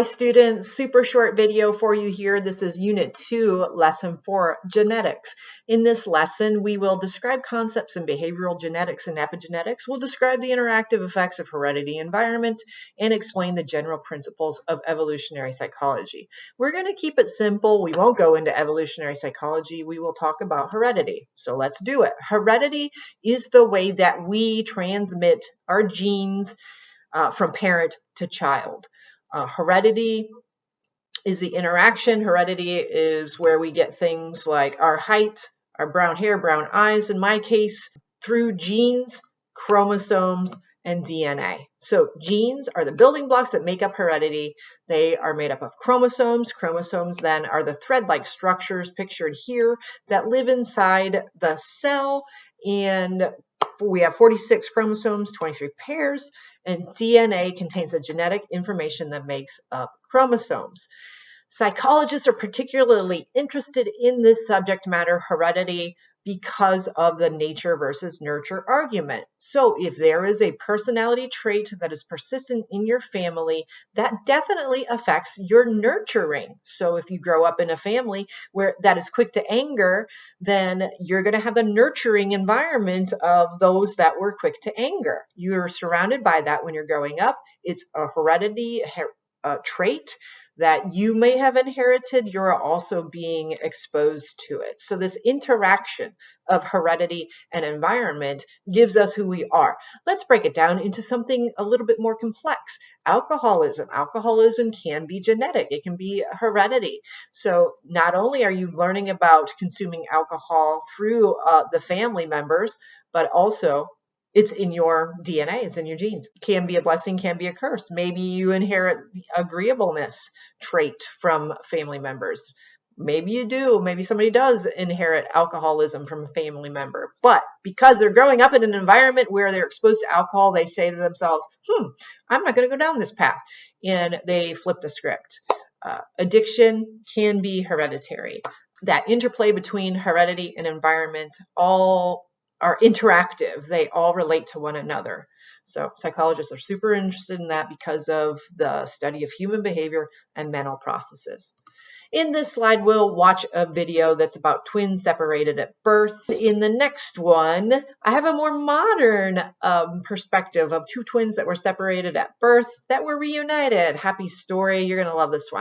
Hi students, super short video for you here. This is Unit 2, Lesson 4, Genetics. In this lesson, we will describe concepts in behavioral genetics and epigenetics. We'll describe the interactive effects of heredity environments and explain the general principles of evolutionary psychology. We're going to keep it simple. We won't go into evolutionary psychology. We will talk about heredity. So let's do it. Heredity is the way that we transmit our genes from parent to child. Heredity is the interaction. Heredity is where we get things like our height, our brown hair, brown eyes, in my case, through genes, chromosomes, and DNA. So genes are the building blocks that make up heredity. They are made up of chromosomes. Chromosomes then are the thread-like structures pictured here that live inside the cell, and we have 46 chromosomes, 23 pairs, and DNA contains the genetic information that makes up chromosomes. Psychologists are particularly interested in this subject matter, heredity, because of the nature versus nurture argument. So if there is a personality trait that is persistent in your family, that definitely affects your nurturing. So if you grow up in a family where that is quick to anger, then you're going to have the nurturing environment of those that were quick to anger. You're surrounded by that when you're growing up. It's a heredity trait that you may have inherited. You're also being exposed to it. So this interaction of heredity and environment gives us who we are. Let's break it down into something a little bit more complex. Alcoholism. Alcoholism can be genetic. It can be heredity. So not only are you learning about consuming alcohol through the family members, but also it's in your DNA, it's in your genes. It can be a blessing, can be a curse. Maybe you inherit the agreeableness trait from family members. Maybe you do. Maybe somebody does inherit alcoholism from a family member. But because they're growing up in an environment where they're exposed to alcohol, they say to themselves, I'm not going to go down this path. And they flip the script. Addiction can be hereditary. That interplay between heredity and environment all are interactive. They all relate to one another. So psychologists are super interested in that because of the study of human behavior and mental processes. In this slide, we'll watch a video that's about twins separated at birth. In the next one, I have a more modern perspective of two twins that were separated at birth that were reunited. Happy story. You're going to love this one.